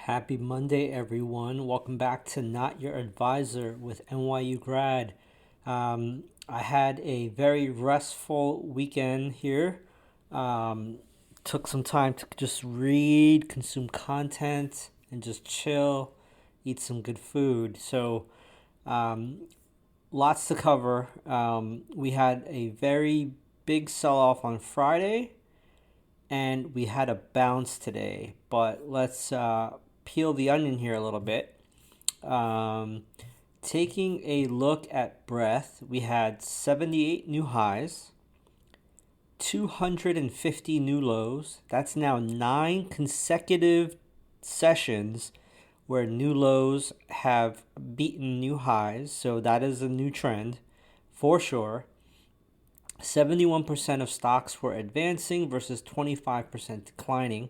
Happy Monday, everyone. Welcome back to Not Your Advisor with NYU Grad. I had a very restful weekend here. Um, Took some time to just read, consume content, and just chill, eat some good food. Um, Lots to cover. We had a very big sell off on Friday and we had a bounce today. But let's peel the onion here a little bit. Um, Taking a look at Breadth, we had 78 new highs, 250 new lows. That's now 9 consecutive sessions where new lows have beaten new highs. So that is a new trend for sure. 71% of stocks were advancing versus 25% declining.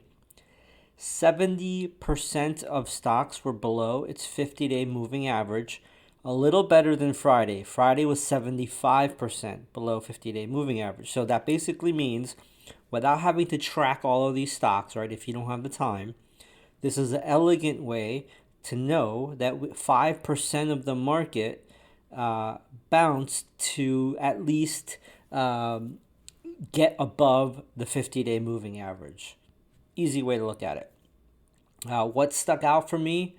70% of stocks were below its 50-day moving average, a little better than Friday. Friday was 75% below 50-day moving average. So that basically means without having to track all of these stocks, right, if you don't have the time, this is an elegant way to know that 5% of the market bounced to at least get above the 50-day moving average. Easy way to look at it. What stuck out for me?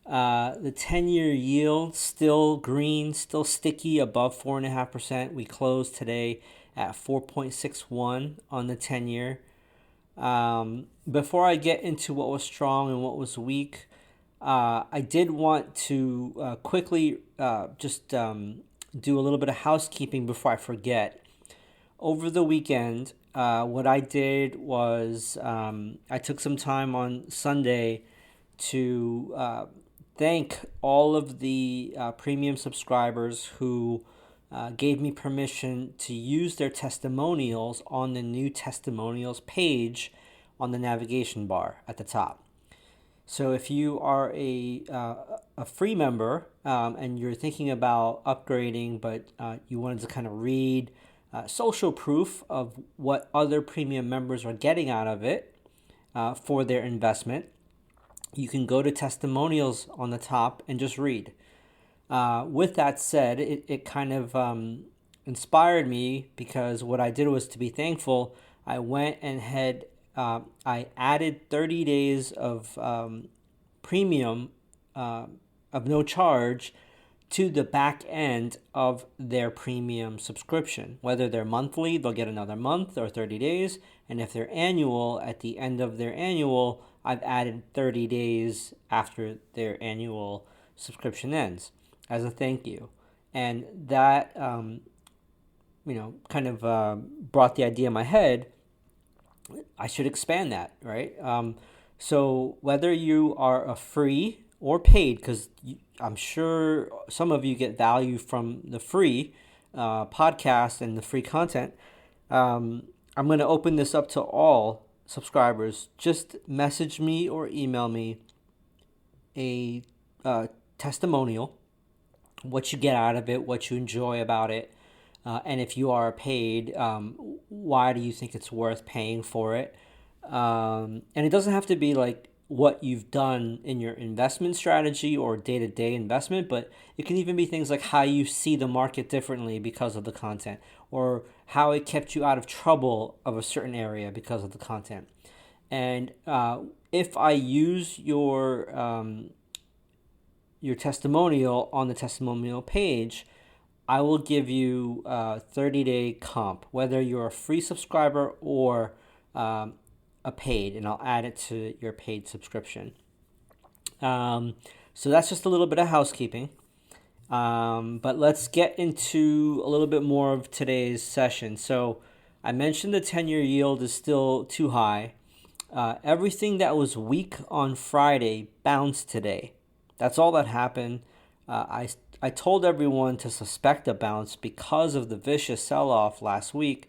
The 10-year yield still green, still sticky above 4.5%. We closed today at 4.61 on the 10-year. Before I get into what was strong and what was weak, I did want to quickly just do a little bit of housekeeping before I forget. Over the weekend, what I did was I took some time on Sunday to thank all of the premium subscribers who gave me permission to use their testimonials on the new testimonials page on the navigation bar at the top. So if you are a free member and you're thinking about upgrading, but you wanted to kind of read social proof of what other premium members are getting out of it for their investment, you can go to testimonials on the top and just read. With that said, it kind of inspired me because what I did was to be thankful. I went and I added 30 days of premium of no charge to the back end of their premium subscription. Whether they're monthly, they'll get another month or 30 days. And if they're annual, at the end of their annual, I've added 30 days after their annual subscription ends as a thank you. And that, kind of brought the idea in my head. I should expand that, right? So whether you are a free or paid, because I'm sure some of you get value from the free podcast and the free content, I'm going to open this up to all subscribers. Just message me or email me a testimonial, what you get out of it, what you enjoy about it. And if you are paid, why do you think it's worth paying for it? And it doesn't have to be like what you've done in your investment strategy or day-to-day investment, but it can even be things like how you see the market differently because of the content, or how it kept you out of trouble of a certain area because of the content. And if I use your testimonial on the testimonial page, I will give you a 30-day comp, whether you're a free subscriber or a paid, and I'll add it to your paid subscription. So that's just a little bit of housekeeping. But let's get into a little bit more of today's session. So I mentioned the 10-year yield is still too high. Everything that was weak on Friday bounced today. That's all that happened. I told everyone to suspect a bounce because of the vicious sell-off last week,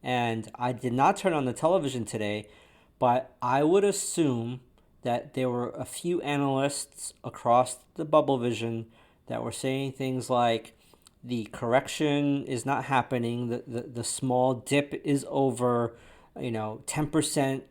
and I did not turn on the television today, but I would assume that there were a few analysts across the bubble vision that were saying things like the correction is not happening, the small dip is over, 10%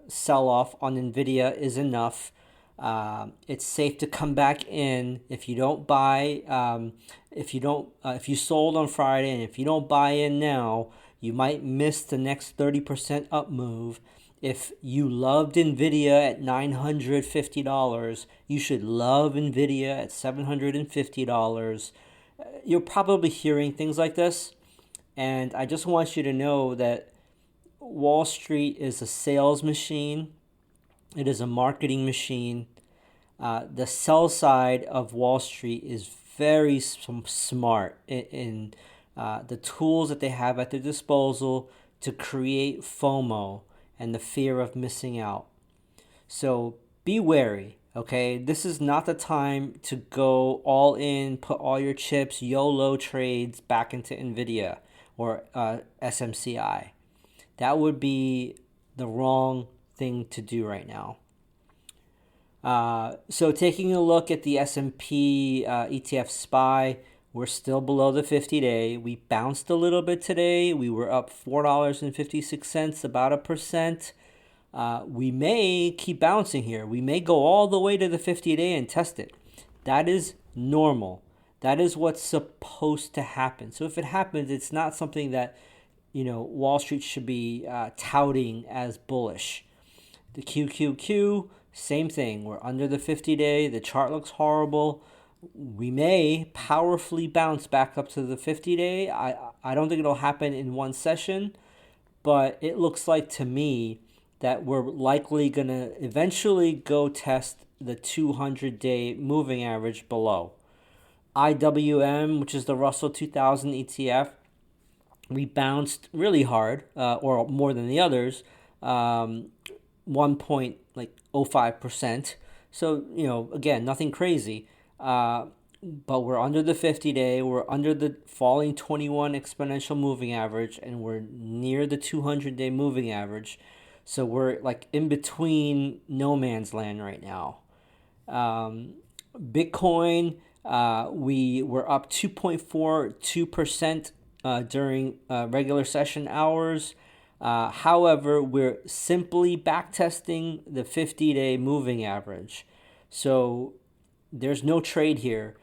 sell-off on NVIDIA is enough. It's safe to come back in if you don't buy. If you sold on Friday and if you don't buy in now, you might miss the next 30% up move. If you loved Nvidia at $950, you should love Nvidia at $750. You're probably hearing things like this, and I just want you to know that Wall Street is a sales machine. It is a marketing machine. The sell side of Wall Street is very smart in the tools that they have at their disposal to create FOMO and the fear of missing out. So be wary, okay? This is not the time to go all in, put all your chips, YOLO trades back into NVIDIA or SMCI. That would be the wrong thing to do right now. So taking a look at the S&P ETF SPY, we're still below the 50-day. We bounced a little bit today. We were up $4.56, about 1%. We may keep bouncing here. We may go all the way to the 50-day and test it. That is normal. That is what's supposed to happen. So if it happens, it's not something that Wall Street should be touting as bullish. The QQQ, same thing. We're under the 50-day. The chart looks horrible. We may powerfully bounce back up to the 50-day. I don't think it'll happen in one session, but it looks like to me that we're likely going to eventually go test the 200-day moving average below. IWM, which is the Russell 2000 ETF, we bounced really hard, or more than the others, 1.05%. So, again, nothing crazy. But we're under the 50-day. We're under the falling 21 exponential moving average, and we're near the 200-day moving average. So we're like in between no man's land right now. Bitcoin, we were up 2.42% during regular session hours. However, we're simply backtesting the 50-day moving average. So there's no trade here.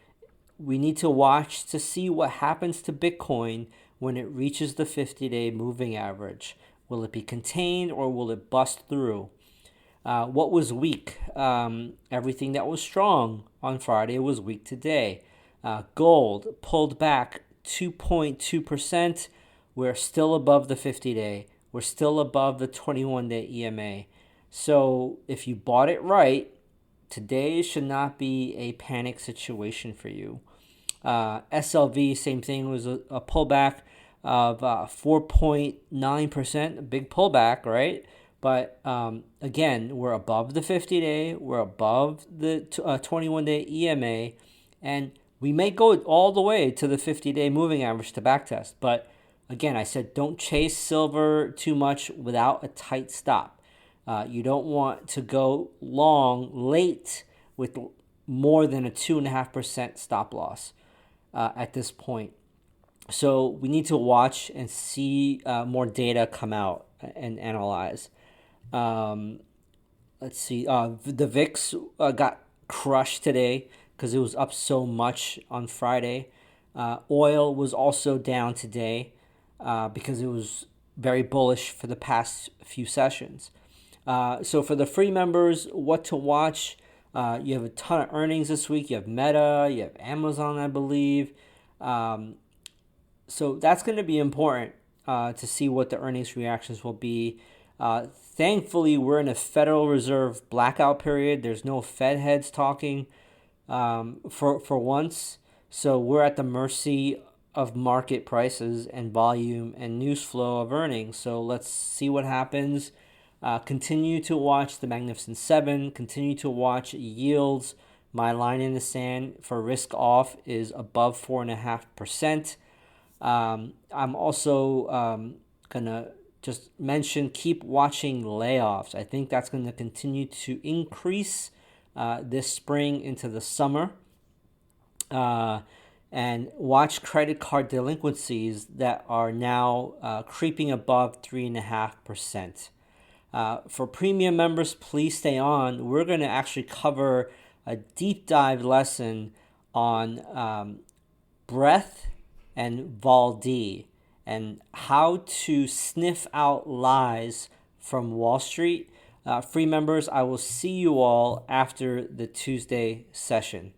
We need to watch to see what happens to Bitcoin when it reaches the 50-day moving average. Will it be contained or will it bust through? What was weak? Everything that was strong on Friday was weak today. Gold pulled back 2.2%. We're still above the 50-day. We're still above the 21-day EMA. So if you bought it right, today should not be a panic situation for you. SLV, same thing, was a pullback of 4.9%, a big pullback, right? But again, we're above the 50-day, we're above the 21-day EMA, and we may go all the way to the 50-day moving average to backtest. But again, I said don't chase silver too much without a tight stop. You don't want to go long late with more than a 2.5% stop loss at this point. So we need to watch and see more data come out and analyze. Let's see. The VIX got crushed today because it was up so much on Friday. Oil was also down today because it was very bullish for the past few sessions. So for the free members, what to watch? You have a ton of earnings this week. You have Meta, you have Amazon, I believe. So that's going to be important to see what the earnings reactions will be. Thankfully, we're in a Federal Reserve blackout period. There's no Fed heads talking for once. So we're at the mercy of market prices and volume and news flow of earnings. So let's see what happens. Continue to watch the Magnificent Seven. Continue to watch yields. My line in the sand for risk off is above 4.5%. I'm also going to just mention, keep watching layoffs. I think that's going to continue to increase this spring into the summer. And watch credit card delinquencies that are now creeping above 3.5%. For premium members, please stay on. We're going to actually cover a deep dive lesson on Breadth and VOLD and how to sniff out lies from Wall Street. Free members, I will see you all after the Tuesday session.